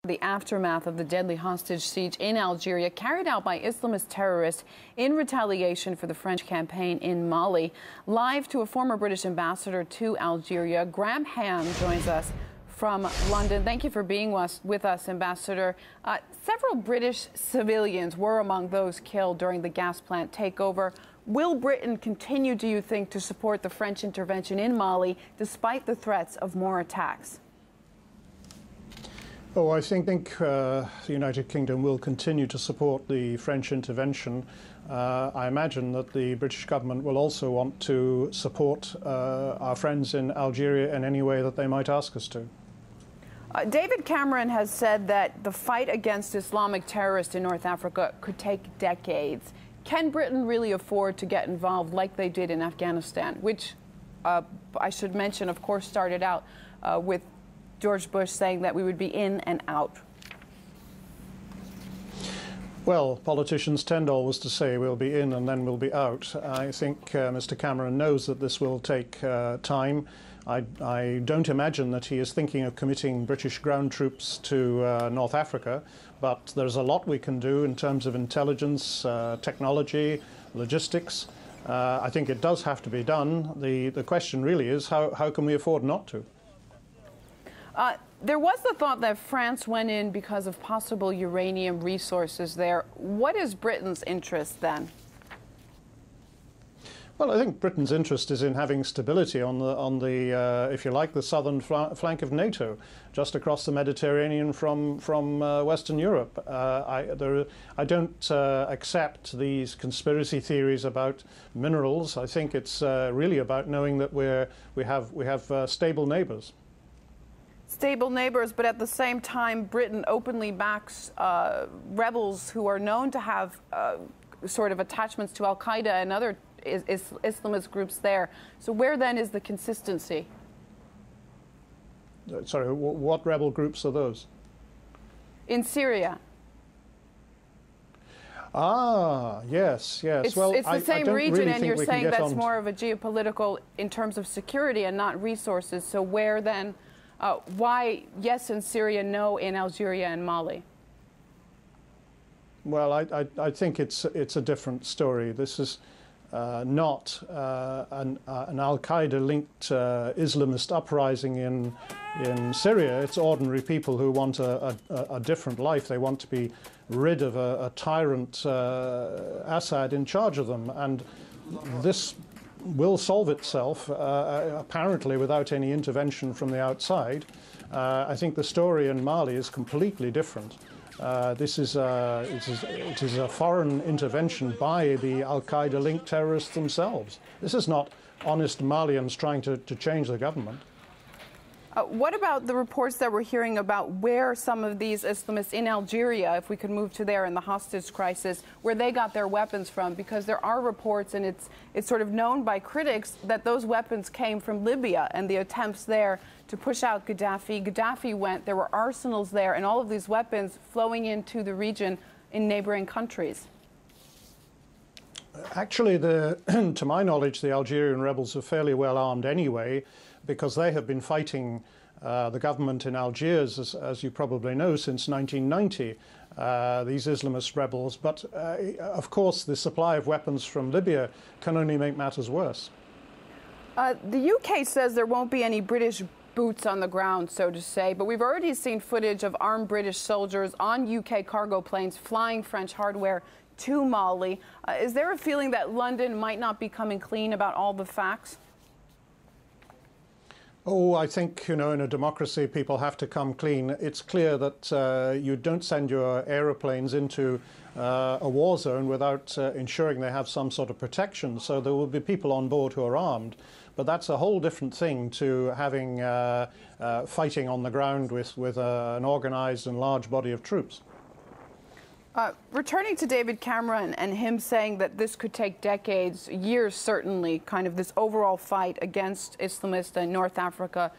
The aftermath of the deadly hostage siege in Algeria carried out by Islamist terrorists in retaliation for the French campaign in Mali. Live to a former British ambassador to Algeria, Graham Ham joins us from London. Thank you for being with us, Ambassador. Several British civilians were among those killed during the gas plant takeover. Will Britain continue, do you think, to support the French intervention in Mali despite the threats of more attacks? Oh, I think the United Kingdom will continue to support the French intervention. I imagine that the British government will also want to support our friends in Algeria in any way that they might ask us to. David Cameron has said that the fight against Islamic terrorists in North Africa could take decades. Can Britain really afford to get involved like they did in Afghanistan, which I should mention, of course, started out with George Bush saying that we would be in and out? Well, politicians tend always to say we'll be in and then we'll be out. I think Mr. Cameron knows that this will take time. I don't imagine that he is thinking of committing British ground troops to North Africa, but there's a lot we can do in terms of intelligence, technology, logistics. I think it does have to be done. The question really is how can we afford not to? There was the thought that France went in because of possible uranium resources there. What is Britain's interest then? Well, I think Britain's interest is in having stability on the if you like, the southern flank of NATO, just across the Mediterranean from Western Europe. I don't accept these conspiracy theories about minerals. I think it's really about knowing that we have stable neighbours. Stable neighbors, but at the same time, Britain openly backs rebels who are known to have sort of attachments to Al-Qaeda and other Islamist groups there. So where then is the consistency? Sorry, what rebel groups are those? In Syria. Ah, yes. It's the same region, and you're saying that's more of a geopolitical in terms of security and not resources. So where then? Why yes in Syria, no in Algeria and Mali? Well, I think it's a different story. This is not an Al-Qaeda-linked Islamist uprising in Syria. It's ordinary people who want a different life. They want to be rid of a tyrant Assad in charge of them, and this will solve itself, apparently without any intervention from the outside. I think the story in Mali is completely different. It is a foreign intervention by the Al-Qaeda-linked terrorists themselves. This is not honest Malians trying to change the government. What about the reports that we're hearing about where some of these Islamists in Algeria, if we could move to there in the hostage crisis, where they got their weapons from? Because there are reports, and it's sort of known by critics, that those weapons came from Libya and the attempts there to push out Gaddafi. Gaddafi went, there were arsenals there, and all of these weapons flowing into the region in neighboring countries. Actually, to my knowledge, the Algerian rebels are fairly well armed anyway, because they have been fighting the government in Algiers, as you probably know, since 1990, these Islamist rebels. But of course, the supply of weapons from Libya can only make matters worse. The UK says there won't be any British boots on the ground, so to say, but we've already seen footage of armed British soldiers on UK cargo planes flying French hardware to Mali. Is there a feeling that London might not be coming clean about all the facts? Oh, I think, in a democracy, people have to come clean. It's clear that you don't send your aeroplanes into a war zone without ensuring they have some sort of protection. So there will be people on board who are armed. But that's a whole different thing to having fighting on the ground with an organized and large body of troops. Returning to David Cameron and him saying that this could take decades, years certainly, kind of this overall fight against Islamists in North Africa,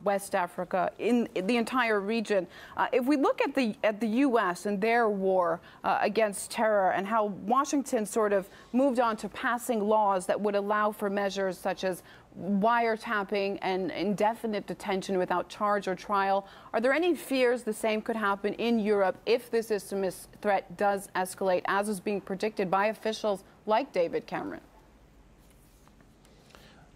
West Africa, in the entire region. If we look at the U.S. and their war against terror and how Washington sort of moved on to passing laws that would allow for measures such as wiretapping and indefinite detention without charge or trial. Are there any fears the same could happen in Europe if this Islamist threat does escalate, as is being predicted by officials like David Cameron?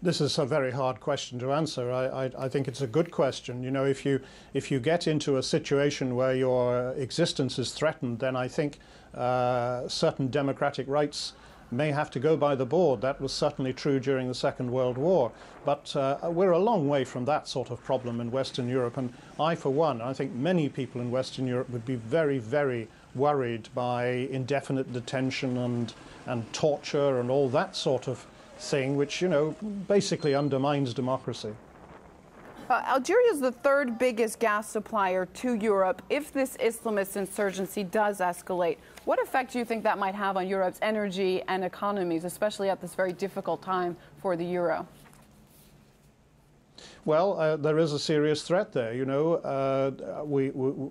This is a very hard question to answer. I think it's a good question. You know, if you get into a situation where your existence is threatened, then I think certain democratic rights may have to go by the board. That was certainly true during the Second World War. But we're a long way from that sort of problem in Western Europe. And I, for one, I think many people in Western Europe would be very, very worried by indefinite detention and torture and all that sort of thing, which, you know, basically undermines democracy. Algeria is the third biggest gas supplier to Europe. If this Islamist insurgency does escalate, what effect do you think that might have on Europe's energy and economies, especially at this very difficult time for the euro? Well, there is a serious threat there. You know,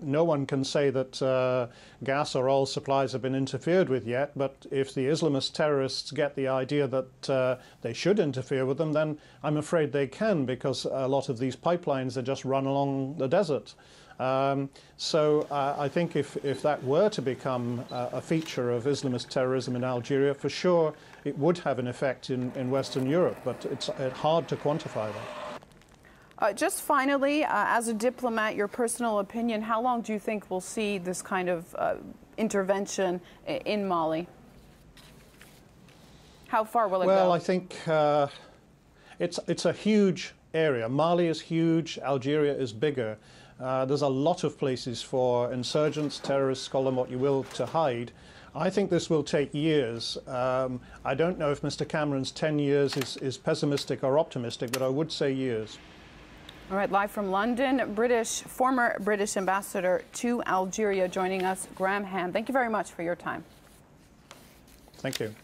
no one can say that gas or oil supplies have been interfered with yet, but if the Islamist terrorists get the idea that they should interfere with them, then I'm afraid they can, because a lot of these pipelines are just run along the desert. So I think if that were to become a feature of Islamist terrorism in Algeria, for sure it would have an effect in Western Europe, but it's hard to quantify that. Just finally, as a diplomat, your personal opinion, how long do you think we'll see this kind of intervention in Mali? How far will it go? Well, I think it's a huge area. Mali is huge, Algeria is bigger. There's a lot of places for insurgents, terrorists, call them what you will, to hide. I think this will take years. I don't know if Mr. Cameron's 10 years is pessimistic or optimistic, but I would say years. All right, live from London, former British ambassador to Algeria joining us, Graham Ham. Thank you very much for your time. Thank you.